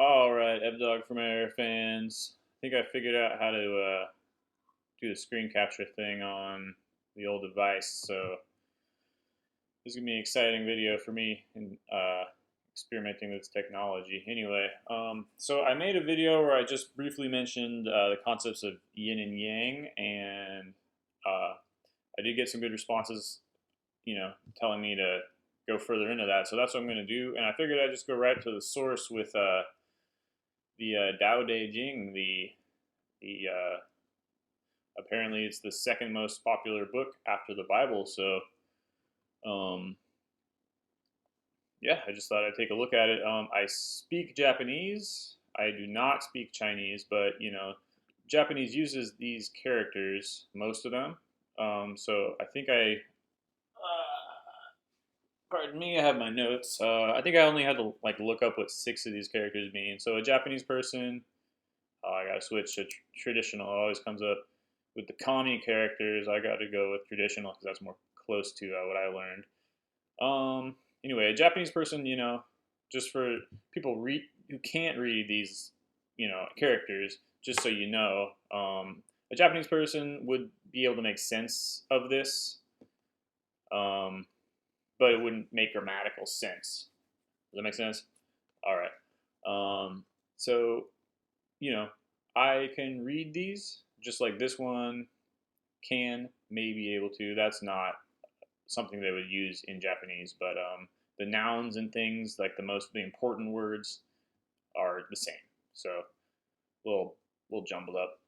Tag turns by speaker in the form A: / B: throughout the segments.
A: All right, Dogg from Air fans. I think I figured out how to do the screen capture thing on the old device. So this is gonna be an exciting video for me in experimenting with technology. Anyway, so I made a video where I just briefly mentioned the concepts of yin and yang, and uh, I did get some good responses, telling me to go further into that. So that's what I'm gonna do, and I figured I'd just go right to the source with the Tao Te Ching. The apparently it's the second most popular book after the Bible. So um, yeah, I just thought I'd take a look at it. I speak Japanese. I do not speak Chinese, but Japanese uses these characters, most of them. So I think pardon me, I have my notes. I think I only had to look up what six of these characters mean. So a Japanese person. Oh, I gotta switch to traditional. It always comes up with the kami characters. I got to go with traditional because that's more close to what I learned. Anyway, a Japanese person, just for people who can't read these, characters, just so you know, a Japanese person would be able to make sense of this, um, but it wouldn't make grammatical sense. Does that make sense? All right. So you know, I can read these just like this one can, may be able to. That's not something they would use in Japanese, but the nouns and things, like the important words, are the same. So little little jumbled up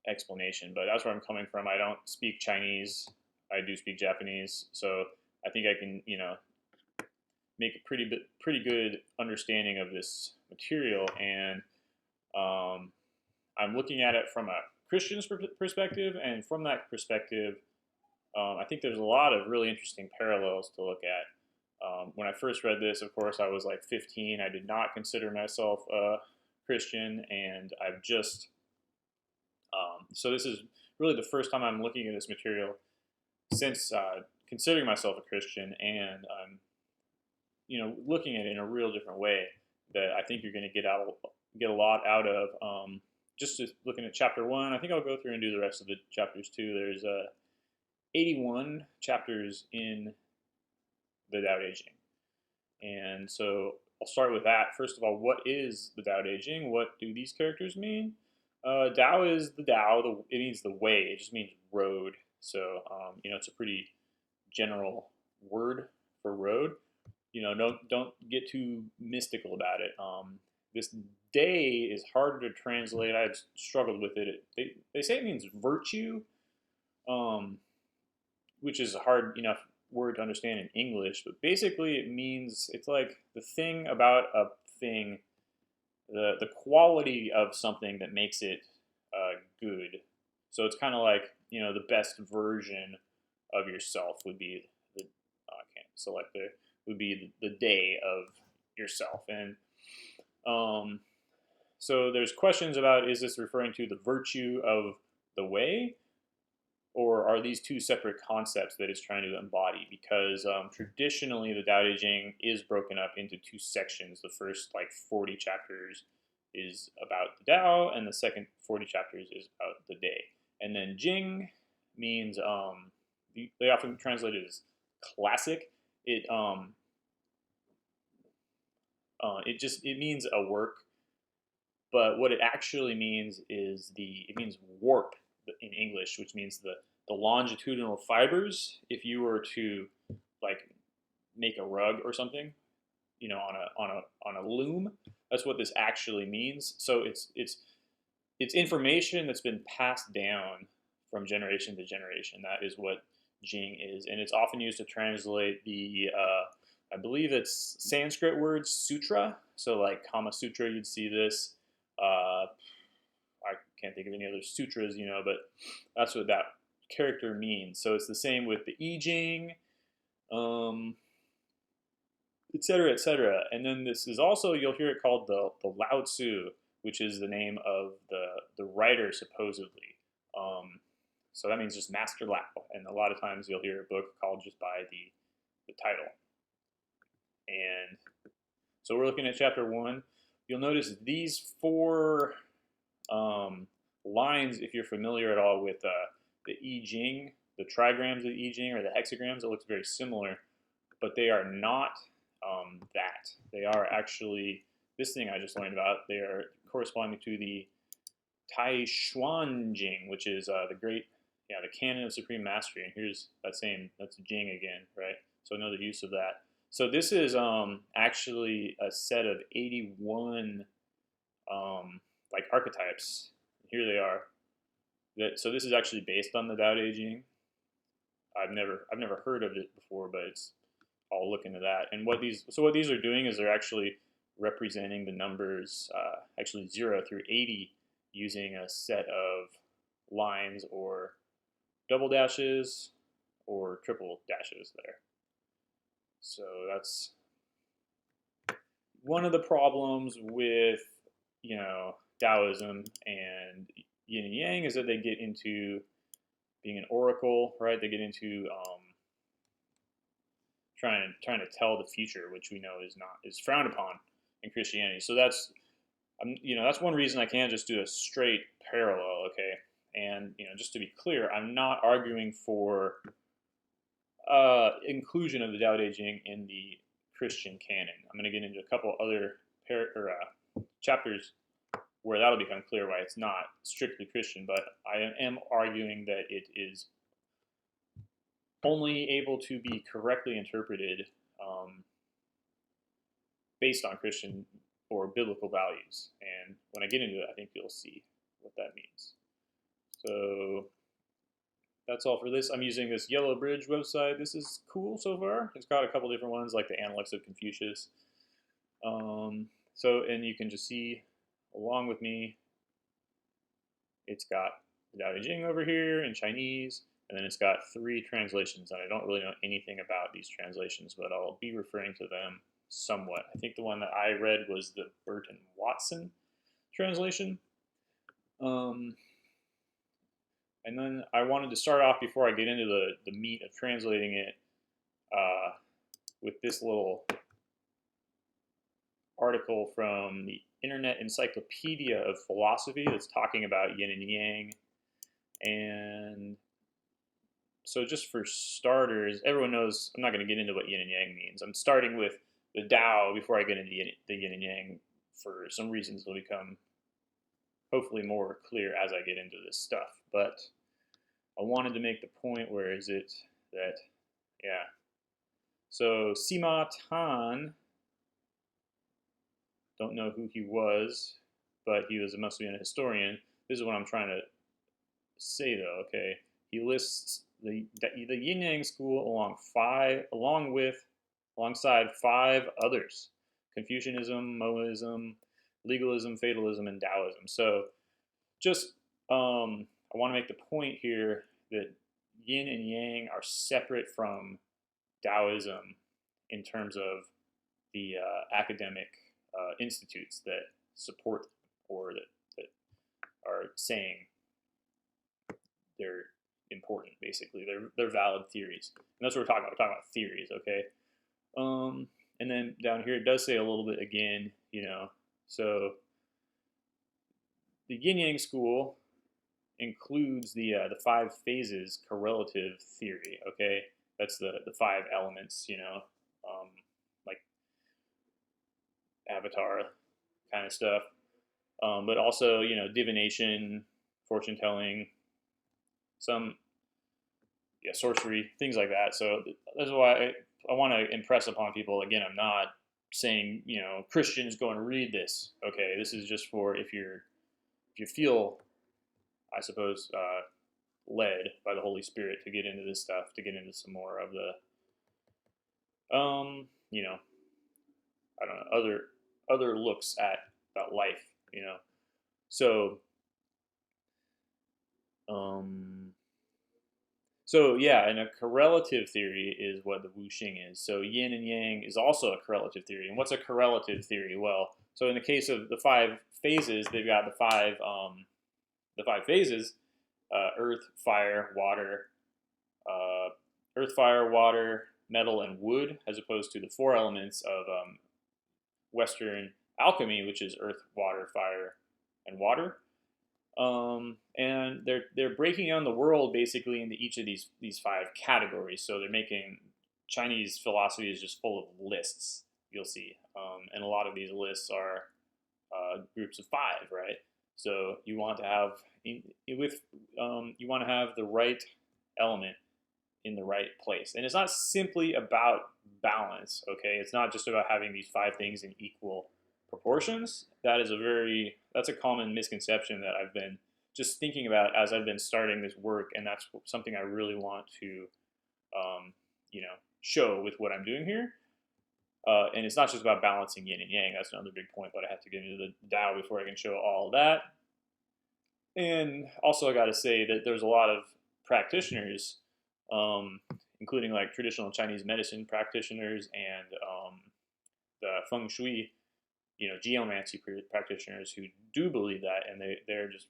A: explanation, but that's where I'm coming from. I don't speak Chinese. I do speak Japanese, so I think I can make a pretty good understanding of this material, and um, I'm looking at it from a Christian's perspective, and from that perspective, I think there's a lot of really interesting parallels to look at. When I first read this, of course, I was like 15. I did not consider myself a Christian, and I've just so this is really the first time I'm looking at this material since considering myself a Christian, and I'm looking at it in a real different way that I think you're going to get a lot out of. Just looking at chapter one, I think I'll go through and do the rest of the chapters too. There's 81 chapters in the Tao Te Ching, and so I'll start with that. First of all, what is the Tao Te Ching? What do these characters mean? Tao is the Tao. It means the way. It just means road. So it's a pretty general word for road. Don't get too mystical about it. This day is harder to translate. I've struggled with it. They say it means virtue, um, which is a hard enough word to understand in English. But basically, it means it's like the thing about a thing, the quality of something that makes it good. So it's kind of like the best version of yourself would be the I can't select the would be the day of yourself. And um, so there's questions about, is this referring to the virtue of the way, or are these two separate concepts that it's trying to embody? Because traditionally the Tao Te Ching is broken up into two sections. The first 40 chapters is about the Tao, and the second 40 chapters is about the day. And then Jing means they often translate it as classic. It means a work, but what it actually means is it means warp in English, which means the longitudinal fibers. If you were to like make a rug or something, on a loom, that's what this actually means. So it's information that's been passed down from generation to generation. That is what Jing is, and it's often used to translate the I believe it's Sanskrit word sutra. So like Kama Sutra, you'd see this. I can't think of any other sutras, but that's what that character means. So it's the same with the I Ching, um, et cetera, et cetera. And then this is also, you'll hear it called the Lao Tzu, which is the name of the writer supposedly. So that means just Master Lao. And a lot of times you'll hear a book called just by the title. And so we're looking at chapter one. you'll notice these four lines, if you're familiar at all with the I Ching, the trigrams of the I Ching or the hexagrams, it looks very similar, but they are not that. They are actually, this thing I just learned about, they are corresponding to the Tai Chuan Jing, which is the great, the canon of supreme mastery. And here's that same, that's Jing again, right? So another use of that. So this is actually a set of 81 like archetypes. Here they are. So this is actually based on the Tao Te Ching. I've never heard of it before, but I'll look into that. And what these are doing is they're actually representing the numbers actually 0 through 80 using a set of lines or double dashes or triple dashes there. So that's one of the problems with Taoism and Yin and Yang is that they get into being an oracle, right? They get into trying to tell the future, which we know is frowned upon in Christianity. So that's that's one reason I can't just do a straight parallel, okay? And just to be clear, I'm not arguing for inclusion of the Tao Te Ching in the Christian canon. I'm going to get into a couple other chapters where that'll become clear why it's not strictly Christian, but I am arguing that it is only able to be correctly interpreted based on Christian or biblical values. And when I get into it, I think you'll see what that means. So that's all for this. I'm using this Yellow Bridge website. This is cool so far. It's got a couple different ones like the Analects of Confucius. And you can just see along with me, it's got the Tao Te Ching over here in Chinese, and then it's got 3 translations. And I don't really know anything about these translations, but I'll be referring to them somewhat. I think the one that I read was the Burton Watson translation. And then I wanted to start off before I get into the meat of translating it with this little article from the Internet Encyclopedia of Philosophy that's talking about Yin and Yang. And so just for starters, everyone knows I'm not going to get into what Yin and Yang means. I'm starting with the Tao before I get into the Yin and Yang. For some reasons it'll become hopefully more clear as I get into this stuff. But I wanted to make the point, where is it, that, so Sima Tan, don't know who he was, but he must have been a historian. This is what I'm trying to say, though, okay? He lists the Yin Yang school alongside 5 others: Confucianism, Mohism, legalism, fatalism, and Taoism. So just I want to make the point here that Yin and Yang are separate from Taoism in terms of the academic institutes that support or that are saying they're important. Basically, they're valid theories, and that's what we're talking about. We're talking about theories, okay? And then down here it does say a little bit again, So the Yin Yang school includes the 5 phases correlative theory, okay? That's the 5 elements, like Avatar kind of stuff. But also, divination, fortune telling, some sorcery, things like that. So that's why I want to impress upon people, again, I'm not saying, Christians go and read this. Okay, this is just for if you feel, I suppose, led by the Holy Spirit to get into this stuff, to get into some more of the, I don't know, other looks at life, So, and a correlative theory is what the Wuxing is. So Yin and Yang is also a correlative theory. And what's a correlative theory? Well, so in the case of the 5 phases, they've got the 5 phases: earth, fire, water, metal, and wood, as opposed to the 4 elements of Western alchemy, which is earth, water, fire, and water. And they're breaking down the world basically into each of these five categories. So they're making Chinese philosophy is just full of lists. You'll see, and a lot of these lists are groups of five, right? So you want to have you want to have the right element in the right place, and it's not simply about balance. Okay, it's not just about having these five things in equal proportions. That's a common misconception that I've been just thinking about as I've been starting this work, and that's something I really want to show with what I'm doing here. And it's not just about balancing yin and yang. That's another big point, but I have to get into the Tao before I can show all of that. And also, I got to say that there's a lot of practitioners, including like traditional Chinese medicine practitioners and the feng shui, geomancy practitioners who do believe that, and they're just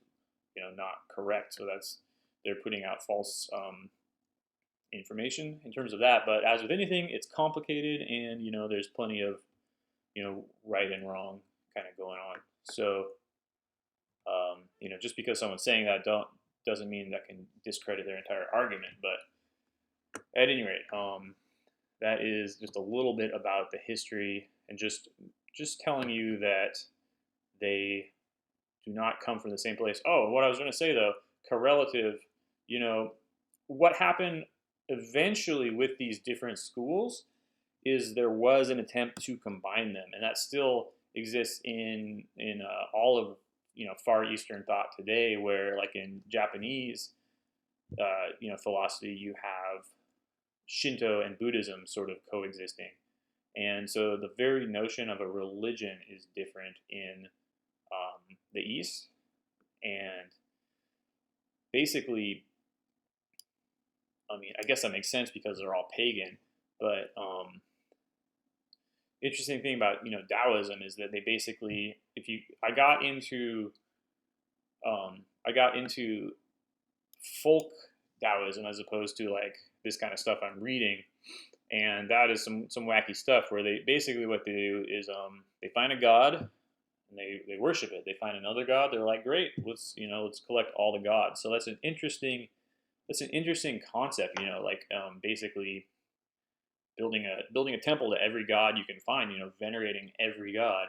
A: not correct. So they're putting out false information in terms of that. But as with anything, it's complicated, and there's plenty of right and wrong kind of going on. So just because someone's saying that doesn't mean that can discredit their entire argument. But at any rate, that is just a little bit about the history, and just telling you that they do not come from the same place. Oh, what I was going to say though, correlative, what happened eventually with these different schools is there was an attempt to combine them, and that still exists in all of Far Eastern thought today, where like in Japanese philosophy, you have Shinto and Buddhism sort of coexisting, and so the very notion of a religion is different in the East, and basically, I mean, I guess that makes sense because they're all pagan, but interesting thing about Taoism is that they basically, I got into folk Taoism as opposed to like this kind of stuff I'm reading, and that is some wacky stuff where they basically, what they do is they find a god and they worship it. They find another god, they're like, great, let's collect all the gods. So that's an interesting concept, like basically building a temple to every god you can find, venerating every god,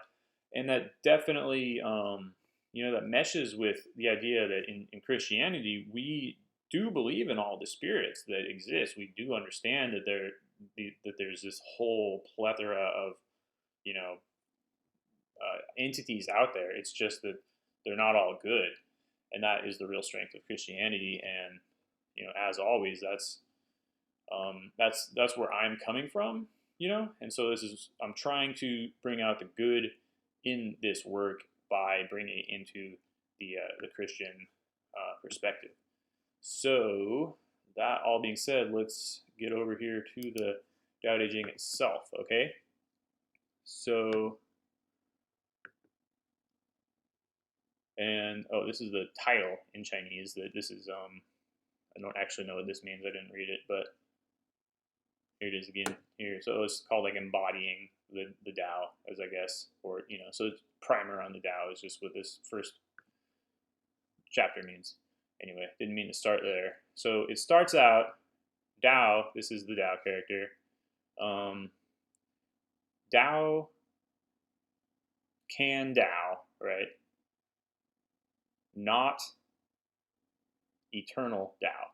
A: and that definitely that meshes with the idea that in Christianity we do believe in all the spirits that exist. We do understand that there's this whole plethora of entities out there. It's just that they're not all good, and that is the real strength of Christianity. And as always, that's where I'm coming from, and so I'm trying to bring out the good in this work by bringing it into the Christian perspective. So that all being said, let's get over here to the Tao Te Ching itself. Okay, so this is the title in Chinese. That this is I don't actually know what this means. I didn't read it, but here it is again here. So it's called like embodying the Tao, as I guess, or so it's primer on the Tao is just what this first chapter means. Anyway, didn't mean to start there. So it starts out Tao. This is the Tao character. Tao can Tao, right? Not eternal Tao.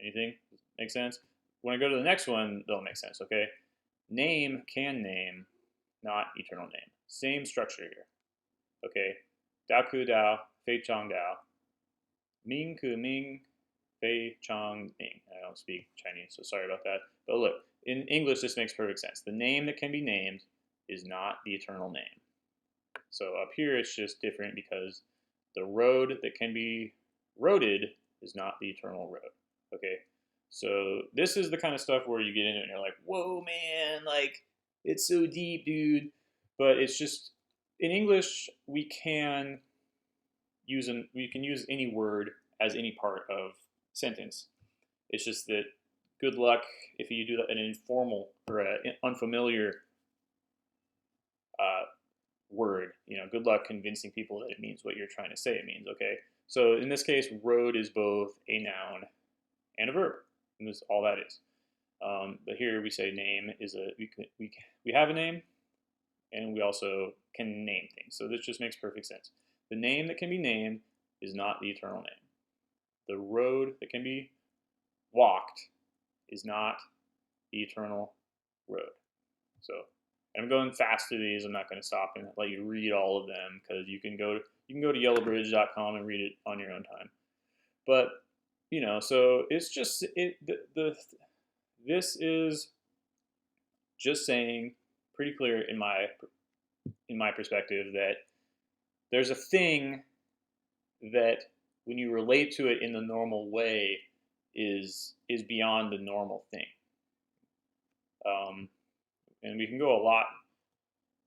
A: Anything? Make sense? When I go to the next one, they'll make sense, okay? Name can name, not eternal name. Same structure here, okay? Dao ku Dao, Fei Chang Dao. Ming ku Ming, Fei Chang Ming. I don't speak Chinese, so sorry about that. But look, in English, this makes perfect sense. The name that can be named is not the eternal name. So up here, it's just different because the road that can be roaded is not the eternal road, okay? So this is the kind of stuff where you get into it and you're like, whoa, man, like, it's so deep, dude. But it's just, in English, we can use any word as any part of sentence. It's just that good luck if you do an informal or an unfamiliar word. Good luck convincing people that it means what you're trying to say it means. Okay, so in this case, road is both a noun and a verb, and that's all that is. But here we say name is we have a name, and we also can name things. So this just makes perfect sense. The name that can be named is not the eternal name. The road that can be walked is not the eternal road. So I'm going fast through these. I'm not going to stop and let you read all of them, because you can go to yellowbridge.com and read it on your own time. But so it's just this is just saying pretty clear in my perspective that there's a thing that when you relate to it in the normal way is beyond the normal thing. And we can go a lot,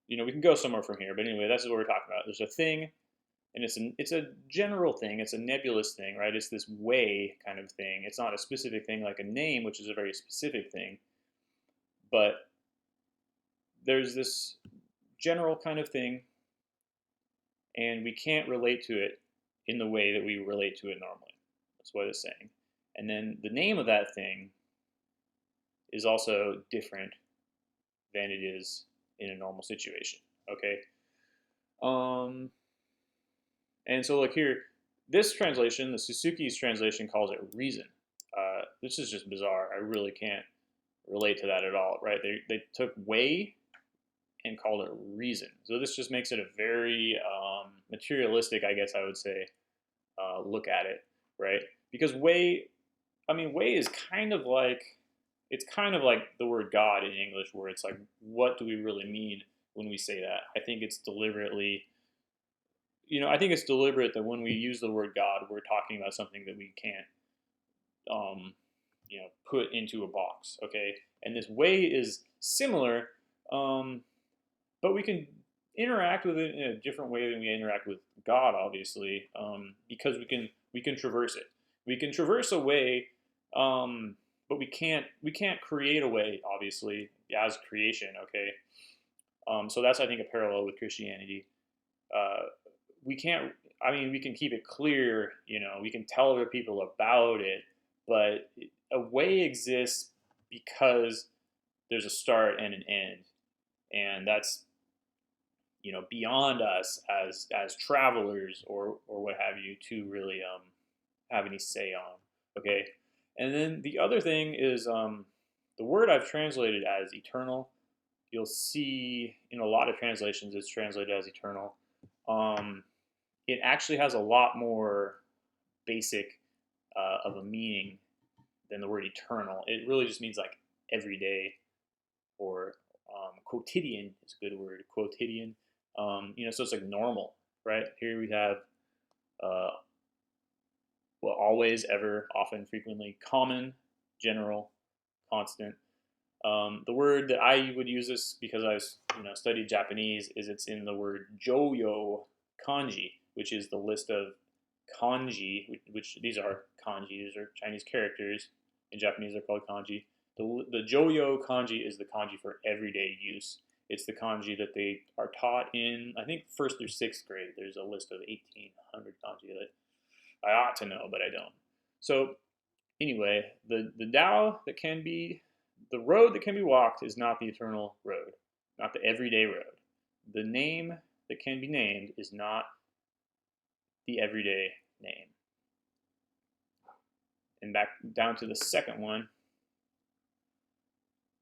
A: we can go somewhere from here, but anyway, that's what we're talking about. There's a thing, and it's a general thing. It's a nebulous thing, right? It's this way kind of thing. It's not a specific thing like a name, which is a very specific thing. But there's this general kind of thing, and we can't relate to it in the way that we relate to it normally. That's what it's saying. And then the name of that thing is also different than it is in a normal situation. Okay. And so look here, this translation, the Suzuki's translation, calls it reason. This is just bizarre. I really can't relate to that at all, right? They took way and called it reason. So this just makes it a very materialistic, I guess I would say, look at it, right? Because way is kind of like, it's kind of like the word God in English, where it's like, what do we really mean when we say that? I think it's deliberately, I think it's deliberate that when we use the word God, we're talking about something that we can't, put into a box, okay? And this way is similar, but we can interact with it in a different way than we interact with God, obviously, because we can traverse it. We can traverse a way, but we can't create a way, obviously, as creation. Okay, so that's, I think, a parallel with Christianity. We can't. We can keep it clear. We can tell other people about it, but a way exists because there's a start and an end, and that's beyond us as travelers or what have you to really have any say on. Okay, and then the other thing is the word I've translated as eternal. You'll see in a lot of translations it's translated as eternal. It actually has a lot more basic of a meaning than the word eternal. It really just means like everyday, or quotidian is a good word. Quotidian. So it's like normal, right? Here we have always, ever, often, frequently, common, general, constant. The word that I would use this because I studied Japanese is it's in the word Joyo kanji, which is the list of kanji, which these are kanji, these are Chinese characters. In Japanese they're called kanji. The Joyo kanji is the kanji for everyday use. It's the kanji that they are taught in, I think, 1st through 6th grade. There's a list of 1,800 kanji that I ought to know, but I don't. So anyway, the road that can be walked is not the eternal road, not the everyday road. The name that can be named is not the everyday name. And back down to the second one,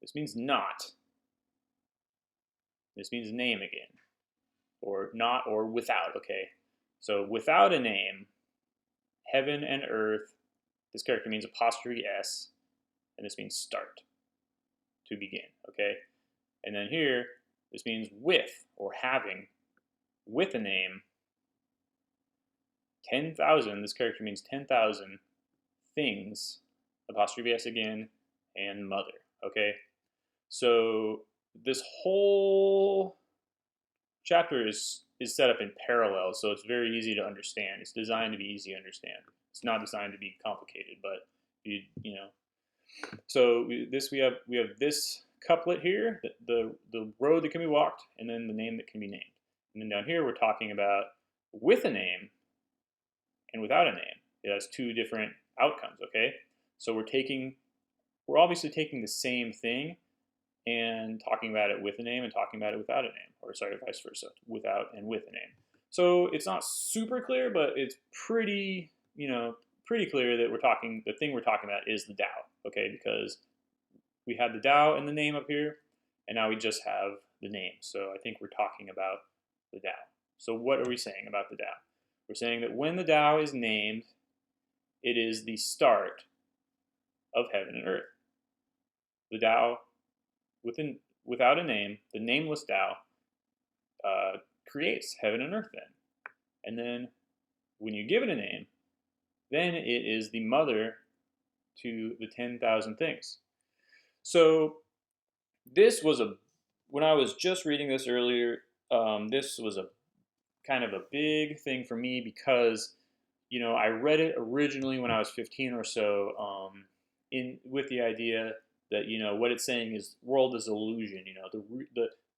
A: this means not. This means name again, or not, or without, okay? So without a name, heaven and earth, this character means apostrophe S, and this means start, to begin, okay? And then here, this means with, or having, with a name, 10,000, this character means 10,000 things, apostrophe S again, and mother, okay? So this whole chapter is set up in parallel, so it's very easy to understand. It's designed to be easy to understand. It's not designed to be complicated, but So we have this couplet here, the road that can be walked, and then the name that can be named. And then down here, we're talking about with a name and without a name. It has two different outcomes, okay? So we're obviously taking the same thing and talking about it with a name and talking about it without a name, or sorry, vice versa, without and with a name. So it's not super clear, but it's pretty, pretty clear that the thing we're talking about is the Tao, okay? Because we had the Tao and the name up here, and now we just have the name. So I think we're talking about the Tao. So what are we saying about the Tao? We're saying that when the Tao is named, it is the start of heaven and earth. The Tao, without a name, the nameless Tao, creates heaven and earth then. And then when you give it a name, then it is the mother to the 10,000 things. So when I was just reading this earlier, this was a kind of a big thing for me because, I read it originally when I was 15 or so, with the idea that, what it's saying is world is illusion.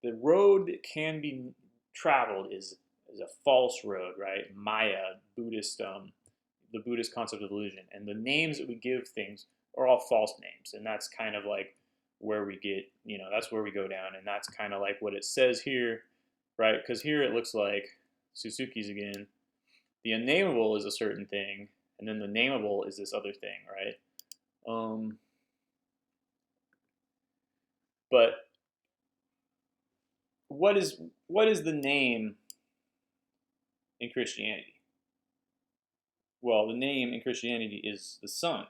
A: The road that can be traveled is a false road, right? Maya, Buddhist, the Buddhist concept of illusion, and the names that we give things are all false names, and that's kind of like where we get, that's where we go down, and that's kind of like what it says here, right? Because here it looks like Suzuki's again. The unnameable is a certain thing, and then the nameable is this other thing, right? But what is the name in Christianity? Well, the name in Christianity is the Son,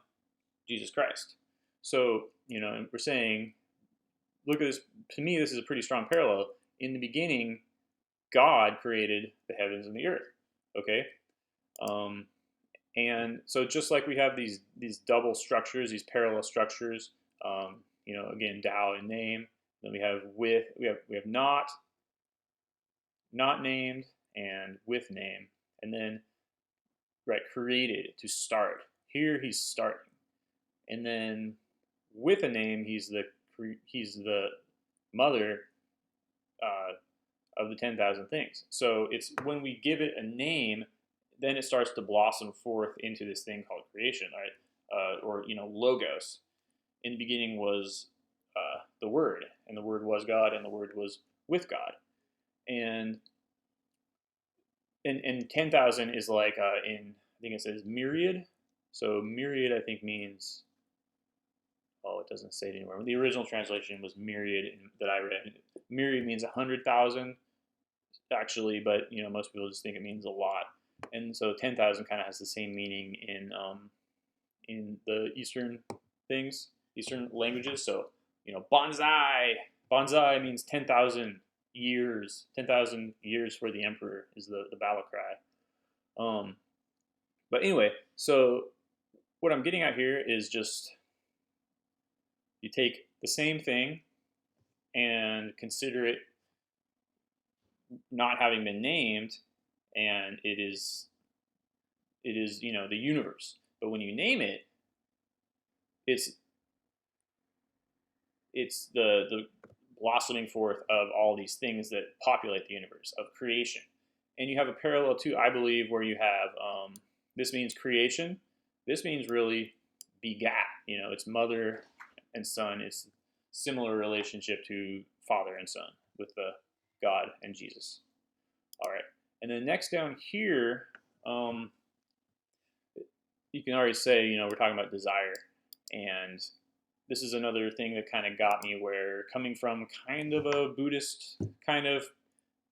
A: Jesus Christ. So, we're saying, look at this. To me, this is a pretty strong parallel. In the beginning, God created the heavens and the earth. Okay, and so just like we have these double structures, these parallel structures, again, Tao and name. Then we have not named, and with name, and then right, created, to start. Here he's starting, and then with a name, he's the mother of the 10,000 things. So it's when we give it a name, then it starts to blossom forth into this thing called creation, right? Or logos. In the beginning was the Word, and the Word was God, and the Word was with God, and 10,000 is like I think it says myriad. So myriad, I think, means, it doesn't say it anywhere. The original translation was myriad that I read. Myriad means 100,000, actually, but most people just think it means a lot. And so 10,000 kind of has the same meaning in the Eastern languages. So bonsai means 10,000 years. 10,000 years for the emperor is the battle cry. But anyway, so what I'm getting at here is just you take the same thing and consider it not having been named, and it is the universe. But when you name it, it's the blossoming forth of all these things that populate the universe, of creation. And you have a parallel too, I believe, where you have this means creation. This means really begat. It's mother and son. It's similar relationship to father and son with the God and Jesus. All right, and then next down here, you can already say, we're talking about desire, and this is another thing that kind of got me, where coming from kind of a Buddhist kind of,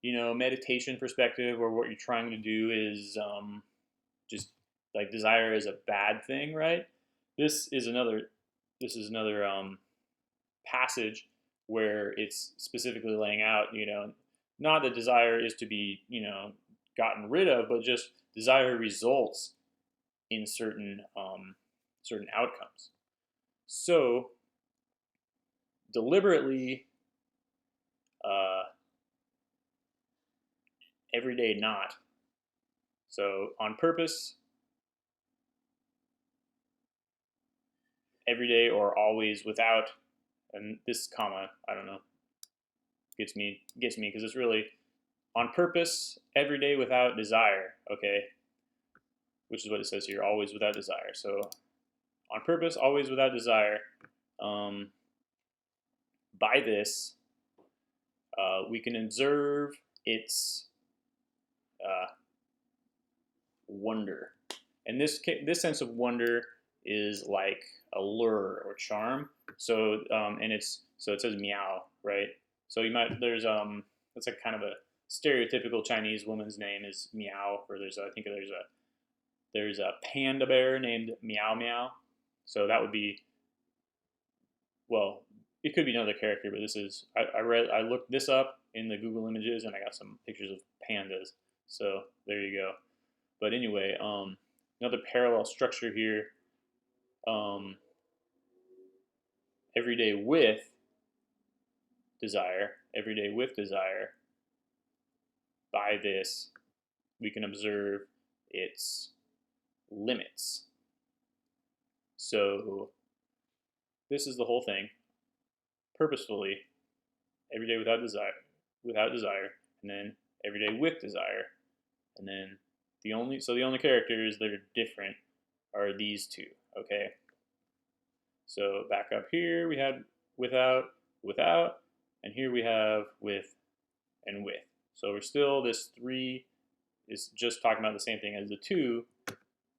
A: meditation perspective, where what you're trying to do is just like desire is a bad thing, right? This is another passage where it's specifically laying out, not that desire is to be, gotten rid of, but just desire results in certain outcomes. So deliberately, every day not. So on purpose, every day or always without, and this comma, I don't know, gets me because it's really on purpose, every day without desire, okay, which is what it says here, always without desire. So on purpose, always without desire. By this, we can observe its wonder. And this sense of wonder is like a lure or charm. So and it says meow, right? So you might that's like kind of a stereotypical Chinese woman's name is Meow. Or I think there's a panda bear named Meow Meow. So that would be, well, it could be another character, but this is I looked this up in the Google Images and I got some pictures of pandas. So there you go. But anyway, another parallel structure here. Every day with desire, every day with desire. By this, we can observe its limits. So this is the whole thing. Purposefully, every day without desire, and then every day with desire, and then the only characters that are different are these two. Okay. So back up here we had without, and here we have with and with. So we're still, this 3 is just talking about the same thing as the 2,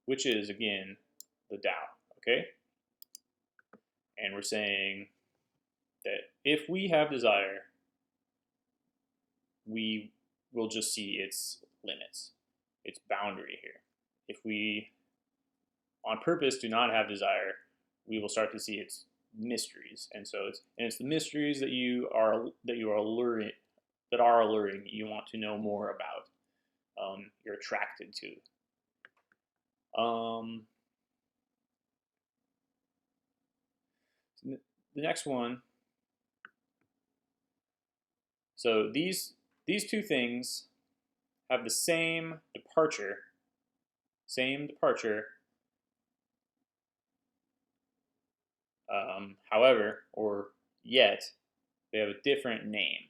A: which is again the Tao. Okay. And we're saying that if we have desire, we will just see its limits, its boundary here. If we, on purpose, do not have desire, we will start to see its mysteries. And so it's the mysteries that are alluring, you want to know more about, you're attracted to. The next one. So these two things have the same departure. However, or yet, they have a different name.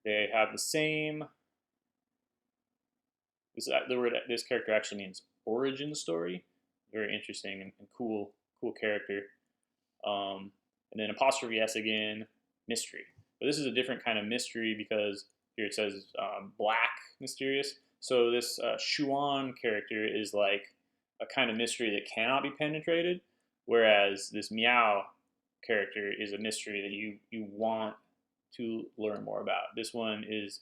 A: They have the same. The word this character actually means origin story. Very interesting and cool character. And then apostrophe S again, mystery. But this is a different kind of mystery because here it says black mysterious. So this Shuan character is like a kind of mystery that cannot be penetrated, whereas this Meow character is a mystery that you want to learn more about. This one is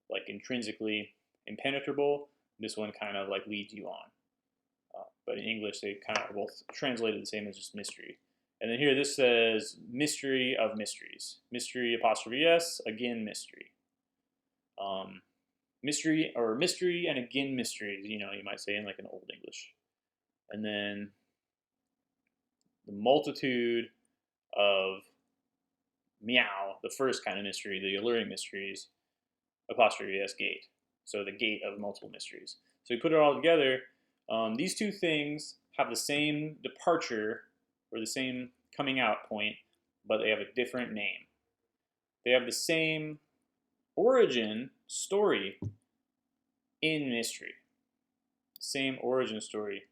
A: like intrinsically impenetrable. This one kind of like leads you on. But in English, they kind of are both translated the same as just mystery. And then here this says mystery of mysteries. Mystery apostrophe S, again mystery. Mystery and again mysteries, you might say in like an old English. And then the multitude of meow, the first kind of mystery, the alluring mysteries, apostrophe S gate. So the gate of multiple mysteries. So we put it all together. These two things have the same departure or the same coming out point, but they have a different name. They have the same origin story in mystery. Same origin story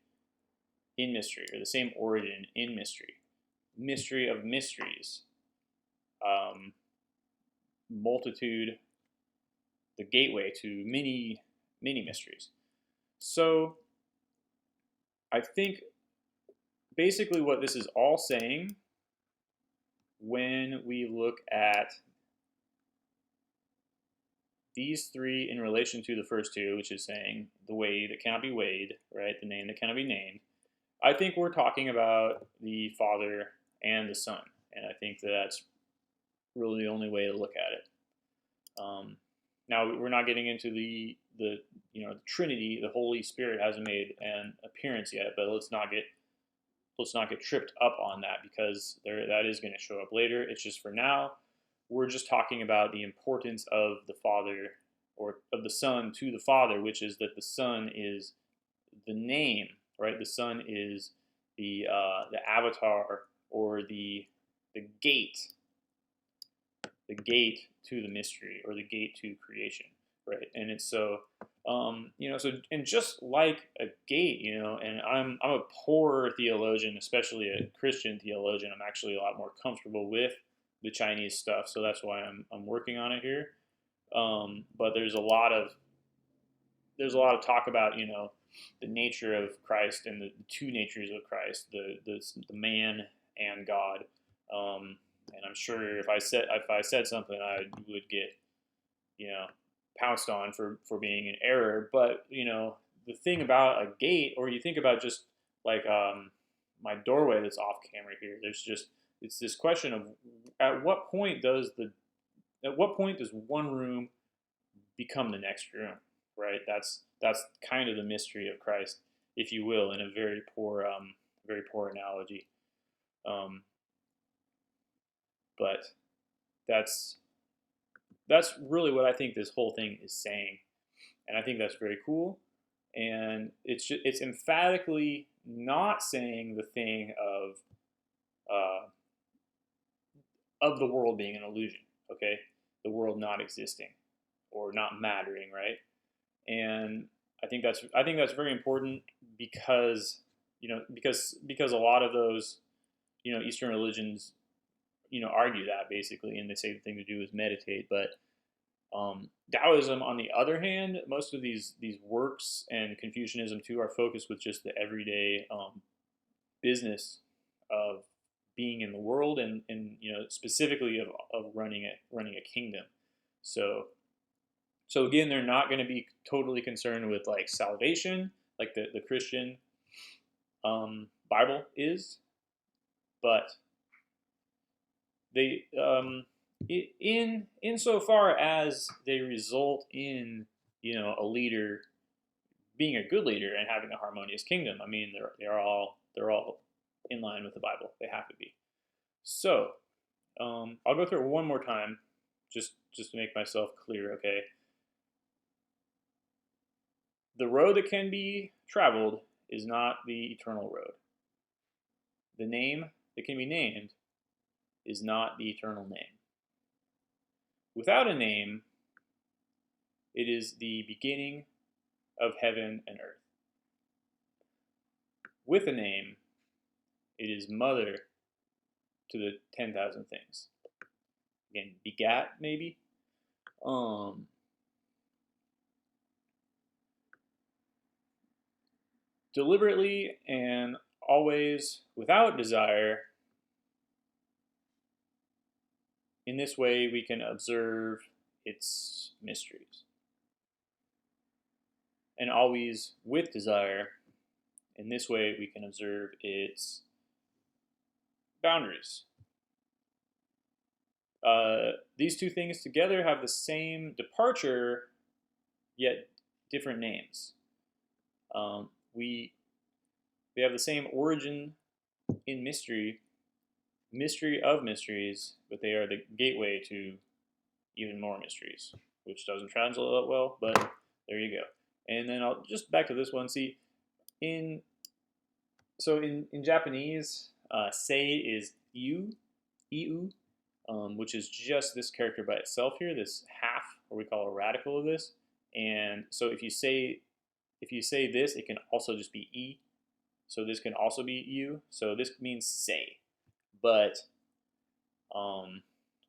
A: in mystery, or the same origin in mystery. Mystery of mysteries. Multitude, the gateway to many, many mysteries. So I think basically what this is all saying when we look at these 3 in relation to the first 2, which is saying the way that cannot be weighed, right? The name that cannot be named. I think we're talking about the Father and the Son, and I think that's really the only way to look at it. Now we're not getting into the Trinity. The Holy Spirit hasn't made an appearance yet, but let's not get tripped up on that because that is going to show up later. It's just for now, we're just talking about the importance of the Father or of the Son to the Father, which is that the Son is the name, right? The Son is the avatar or the gate to the mystery, or the gate to creation, right? And it's so, so, and just like a gate, and I'm a poor theologian, especially a Christian theologian. I'm actually a lot more comfortable with the Chinese stuff, so that's why I'm working on it here. But there's a lot of talk about the nature of Christ and the two natures of Christ, the man and God. And I'm sure if I said something, I would get pounced on for being in error. But the thing about a gate, or you think about just like my doorway that's off camera here. It's this question of at what point does one room become the next room, right? That's kind of the mystery of Christ, if you will, in a very poor analogy. But that's really what I think this whole thing is saying, and I think that's very cool. And it's emphatically not saying the thing of the world being an illusion, okay? The world not existing or not mattering, right? And I think that's very important because because a lot of those Eastern religions argue that basically, and they say the thing to do is meditate. But Taoism, on the other hand, most of these works, and Confucianism too, are focused with just the everyday business of being in the world, and specifically of running a kingdom. So again, they're not going to be totally concerned with like salvation, like the Christian Bible is, but they insofar as they result in a leader being a good leader and having a harmonious kingdom. I mean, they're all in line with the Bible. They have to be. So I'll go through it one more time, just to make myself clear. Okay. The road that can be traveled is not the eternal road. The name that can be named is not the eternal name. Without a name, it is the beginning of heaven and earth. With a name, it is mother to the 10,000 things. Again, begat, maybe. Deliberately and always without desire. In this way, we can observe its mysteries. And always with desire. In this way, we can observe its boundaries. These two things together have the same departure, yet different names. They have the same origin in mystery of mysteries, but they are the gateway to even more mysteries, which doesn't translate well, but there you go. And then I'll just back to this one. See, in Japanese, sei is iu, which is just this character by itself here, this half, or we call a radical of this. And so if you say this, it can also just be e. So this can also be u. So this means say. But what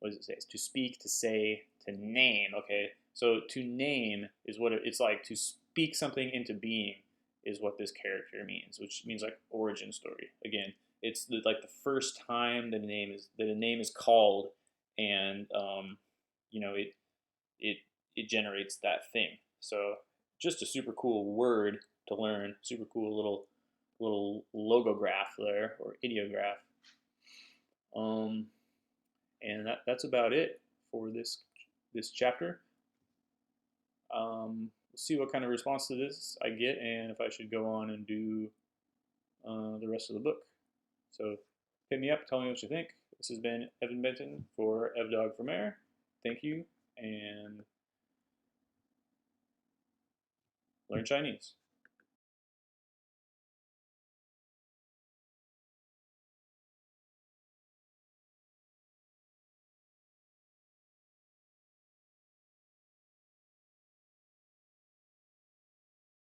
A: does it say? It's to speak, to say, to name. Okay. So to name is what it's like. To speak something into being is what this character means, which means like origin story. Again, it's like the first time that a name is called, and it generates that thing. So just a super cool word to learn. Super cool little logograph there, or ideograph. And that's about it for this chapter. We'll see what kind of response to this I get, and if I should go on and do the rest of the book. So hit me up, tell me what you think. This has been Evan Benton for Dogg for Mayor. Thank you, and learn Chinese.